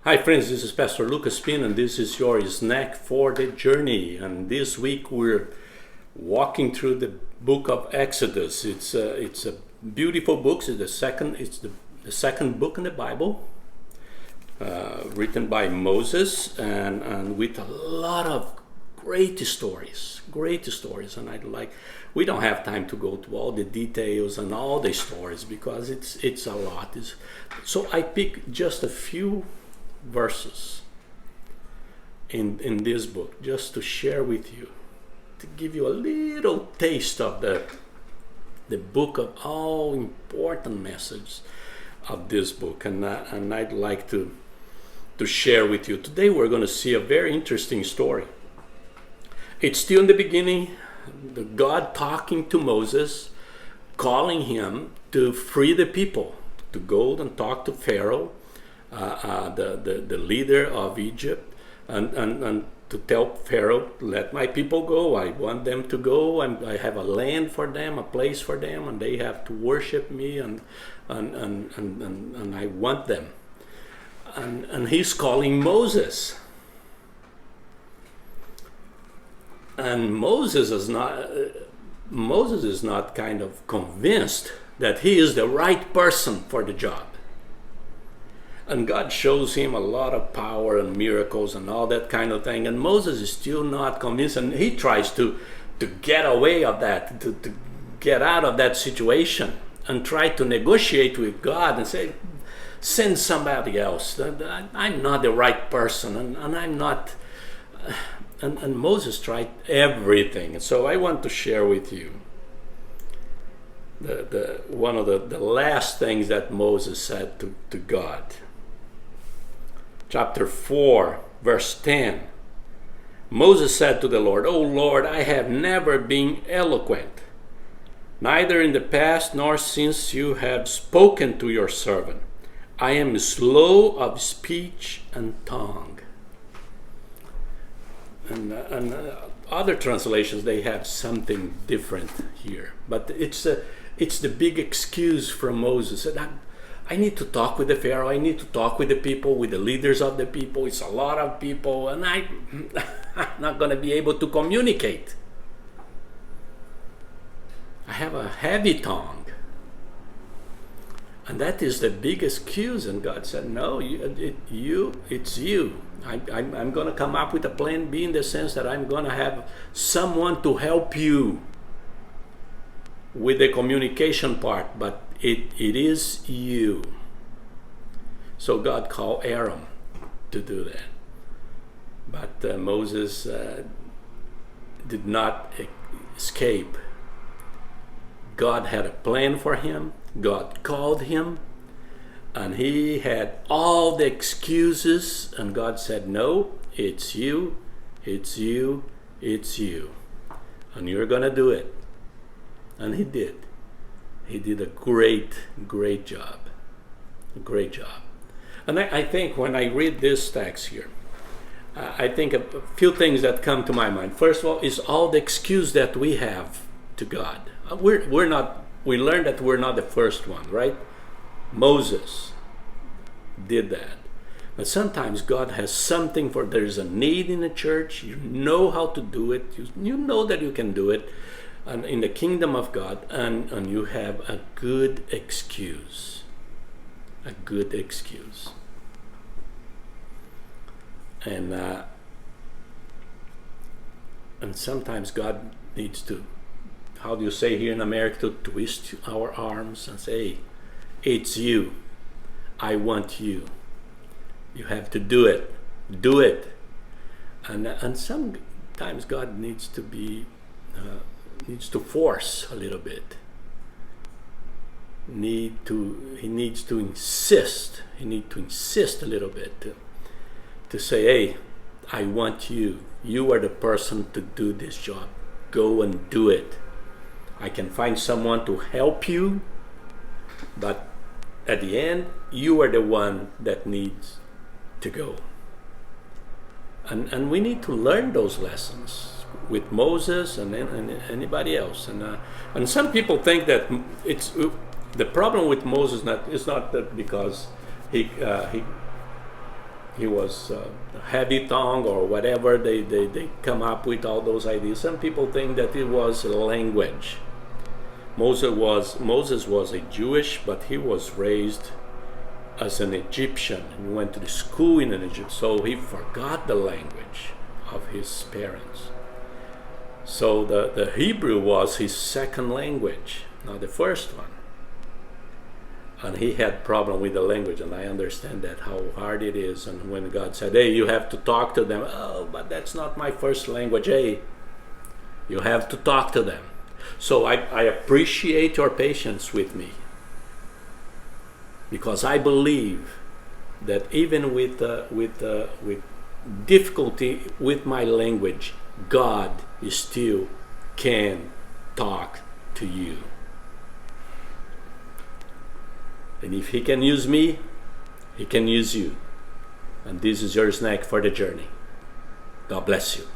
Hi friends, this is Pastor Lucas Pin and this is your snack for the journey. And this week we're walking through the book of Exodus. It's a beautiful book. It's the second book in the Bible, written by Moses and with a lot of great stories. And we don't have time to go to all the details and all the stories because it's a lot. So I pick just a few verses in this book just to share with you, to give you a little taste of the book of all important messages of this book, and I'd like to share with you. Today we're going to see a very interesting story. It's still in the beginning, God talking to Moses, calling him to free the people, to go and talk to Pharaoh, the leader of Egypt, and to tell Pharaoh, let my people go. I want them to go, and I have a land for them, a place for them, and they have to worship me, and I want them. And he's calling Moses, and Moses is not kind of convinced that he is the right person for the job. And God shows him a lot of power and miracles and all that kind of thing. And Moses is still not convinced. And he tries to get away of that, to get out of that situation and try to negotiate with God and say, send somebody else. I'm not the right person. And I'm not. And Moses tried everything. And so I want to share with you one of the last things that Moses said to God. Chapter 4, verse 10. Moses said to the Lord, O Lord, I have never been eloquent, neither in the past nor since you have spoken to your servant. I am slow of speech and tongue. And other translations, they have something different here. But it's the big excuse from Moses. I need to talk with the Pharaoh. I need to talk with the people, with the leaders of the people. It's a lot of people, and I'm not going to be able to communicate. I have a heavy tongue. And that is the big excuse. And God said, no, it's you. I'm going to come up with a plan B in the sense that I'm going to have someone to help you with the communication part, but it is you. So God called Aaron to do that. But Moses did not escape. God had a plan for him. God called him. And he had all the excuses. And God said, no, it's you, it's you, it's you. And you're going to do it. And he did. He did a great job. A great job. And I think when I read this text here, I think a few things that come to my mind. First of all, is all the excuse that we have to God. We learned that we're not the first one, right? Moses did that. But sometimes God has something there's a need in the church. You know how to do it. You know that you can do it. And in the kingdom of God, and you have a good excuse. A good excuse. And sometimes God needs to, how do you say here in America, to twist our arms and say, hey, it's you. I want you. You have to do it. Do it. And sometimes God needs to be needs to force a little bit. He needs to insist. He needs to insist a little bit to say, hey, I want you. You are the person to do this job. Go and do it. I can find someone to help you, but at the end, you are the one that needs to go. And we need to learn those lessons with Moses and anybody else. And some people think that it's the problem with Moses is not that because he he was heavy tongue or whatever they come up with all those ideas. Some people think that it was a language. Moses was a Jewish, but he was raised as an Egyptian and went to the school in Egypt, so he forgot the language of his parents. So the Hebrew was his second language, not the first one. And he had problem with the language, and I understand that, how hard it is. And when God said, hey, you have to talk to them, oh, but that's not my first language. Hey, you have to talk to them. So I appreciate your patience with me, because I believe that even with difficulty with my language, God still can talk to you. And if he can use me, he can use you. And this is your snack for the journey. God bless you.